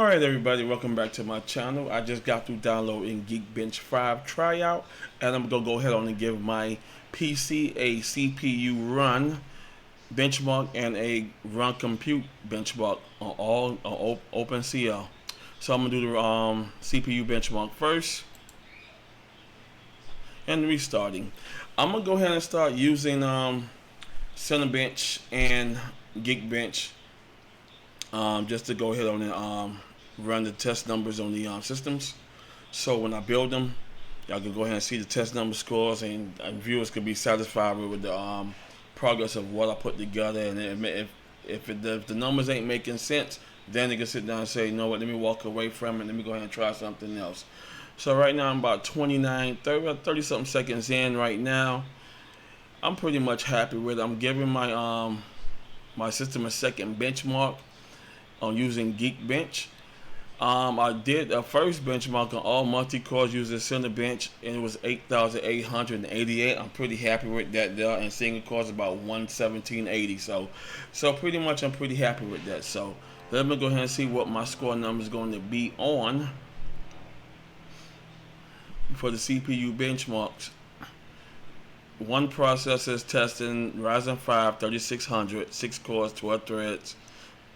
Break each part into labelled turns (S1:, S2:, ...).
S1: Alright everybody, welcome back to my channel. I just got through downloading Geek Bench 5 tryout, and I'm going to go ahead on and give my PC a CPU run benchmark and a run compute benchmark on OpenCL. So I'm going to do the CPU benchmark first and restarting. I'm going to go ahead and start using CineBench and Geek Bench just to go ahead on and run the test numbers on the systems. So when I build them, y'all can go ahead and see the test number scores, and viewers can be satisfied with the progress of what I put together. And if the numbers ain't making sense, then they can sit down and say, you know what, let me walk away from it, let me go ahead and try something else. So right now I'm about 30 something seconds in right now. I'm pretty much happy with it. I'm giving my my system a second benchmark on using Geek Bench. I did a first benchmark on all multi-cores using CineBench, and it was 8,888. I'm pretty happy with that there, and single cores about 11780. So pretty much I'm pretty happy with that. So let me go ahead and see what my score number is going to be on for the CPU benchmarks. One processor is testing Ryzen 5 3600, 6 cores, 12 threads.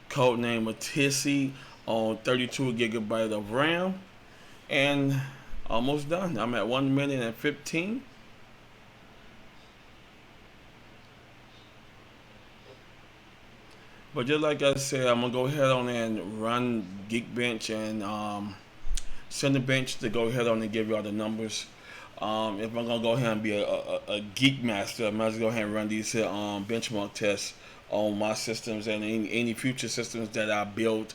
S1: Codename Matisse on 32 gigabyte of RAM, and almost done. I'm at 1 minute and 15. But just like I said, I'm gonna go ahead on and run Geek Bench and CineBench to go ahead on and give y'all the numbers. If I'm gonna go ahead and be a geek master, I might as well go ahead and run these benchmark tests on my systems and any future systems that I build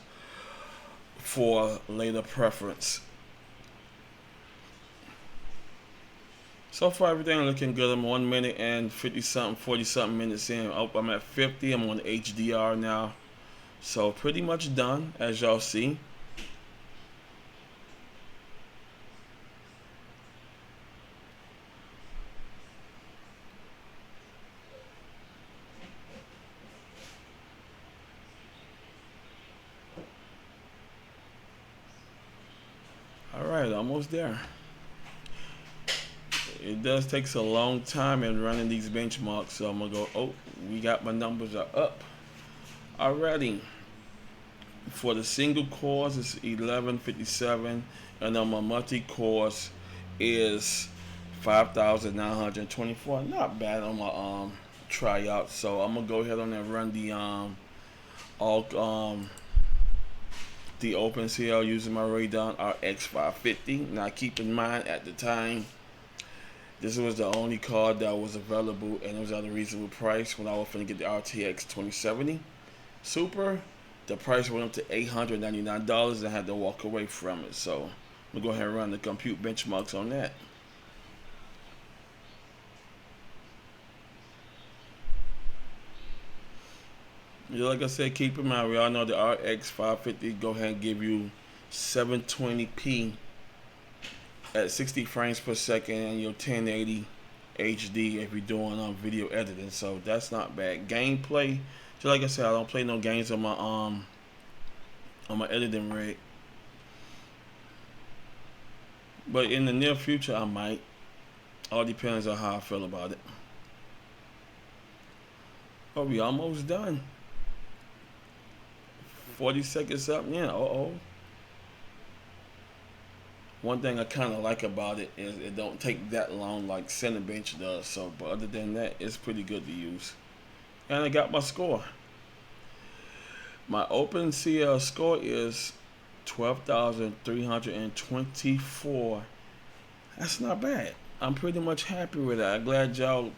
S1: for later preference. So far everything looking good. I'm 1 minute and 50 something, 40 something minutes in. Oh, I'm at 50. I'm on HDR now, so pretty much done, as y'all see. Alright, almost there. It does take a long time in running these benchmarks, so I'm gonna go, oh, we got my numbers are up already. For the single cores it's 1157, and on my multi cores is 5,924. Not bad on my tryout. So I'm gonna go ahead on and run the the OpenCL using my Radeon RX 550. Now keep in mind, at the time, this was the only card that was available, and it was at a reasonable price. When I was going to get the RTX 2070 Super, the price went up to $899, and I had to walk away from it. So I'm going to go ahead and run the compute benchmarks on that. Yeah, like I said, keep in mind, we all know the RX 550 go ahead and give you 720p at 60 frames per second and your 1080 HD if you're doing video editing. So that's not bad. Gameplay, just like I said, I don't play no games on my editing rig, but in the near future I might. All depends on how I feel about it. Oh, we almost done. 40 seconds up, yeah. One thing I kind of like about it is it don't take that long like CineBench does. So, but other than that, it's pretty good to use. And I got my score. My OpenCL score is 12,324. That's not bad. I'm pretty much happy with that. I'm glad y'all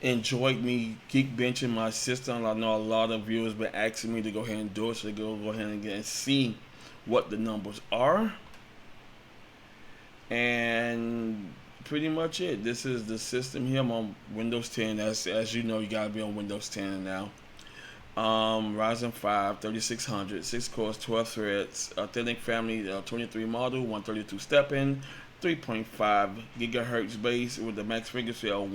S1: enjoyed me geek benching my system. I know a lot of viewers been asking me to go ahead and do it, so go ahead and see what the numbers are. And pretty much it. This is the system here. I'm on Windows 10. As you know, you gotta be on Windows 10 now. Ryzen 5 3600, 6 cores, 12 threads, Authentic Family 23 model, 132 step-in, 3.5 gigahertz base with the max frequency of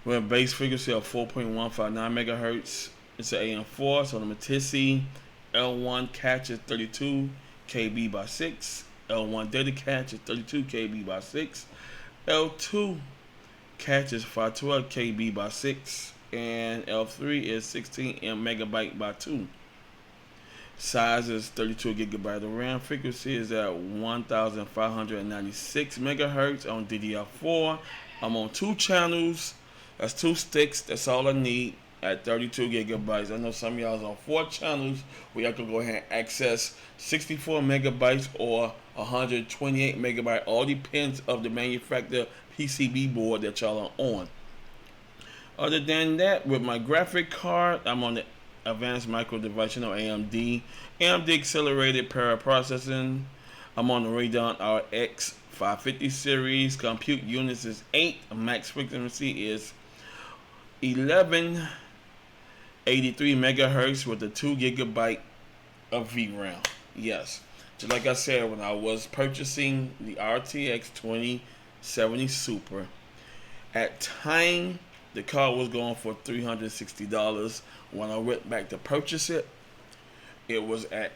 S1: with a base frequency of 4.159 megahertz. It's an AM4, so the Matisse L1 cache is 32 KB by 6. L1 data cache is 32 KB by 6. L2 cache is 512 KB by 6. And L3 is 16 megabyte by 2. Size is 32 gigabyte of RAM. Frequency is at 1596 megahertz on DDR4. I'm on 2 channels. That's 2 sticks. That's all I need at 32 gigabytes. I know some of y'all is on 4 channels where y'all can go ahead and access 64 megabytes or 128 megabyte. All depends of the manufacturer PCB board that y'all are on. Other than that, with my graphic card, I'm on the Advanced Micro Device, AMD accelerated para processing. I'm on the Radeon RX 550 series. Compute units is 8. Max frequency is 1183 megahertz with a 2 gigabyte of VRAM. Yes, just like I said, when I was purchasing the RTX 2070 Super, at time the car was going for $360. When I went back to purchase it, it was at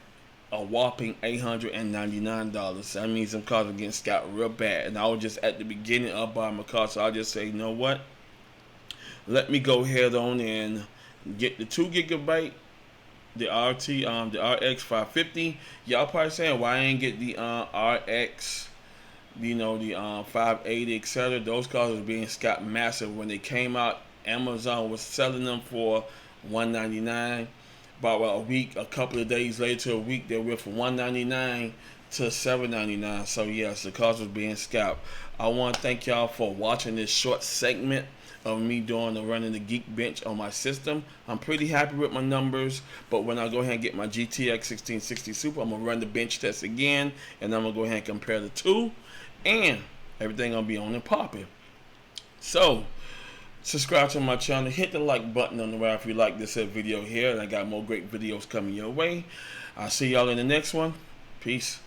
S1: a whopping $899. That means some cars are getting scalped real bad. And I was just at the beginning of buying my car, so I just say, you know what? Let me go ahead on and get the 2 gigabyte, the RX 550. Y'all probably saying why I ain't get the RX, the 580, etc. Those cars were being scalped massive when they came out. Amazon was selling them for $199. About a week, a couple of days later, a week, they went from $199 to $799. So yes, the cars was being scalped. I want to thank y'all for watching this short segment of me doing the running the Geek Bench on my system. I'm pretty happy with my numbers, but when I go ahead and get my GTX 1660 Super, I'm gonna run the bench test again, and I'm gonna go ahead and compare the two, and everything gonna be on and popping. So subscribe to my channel, hit the like button on the right if you like this video here, and I got more great videos coming your way. I'll see y'all in the next one. Peace.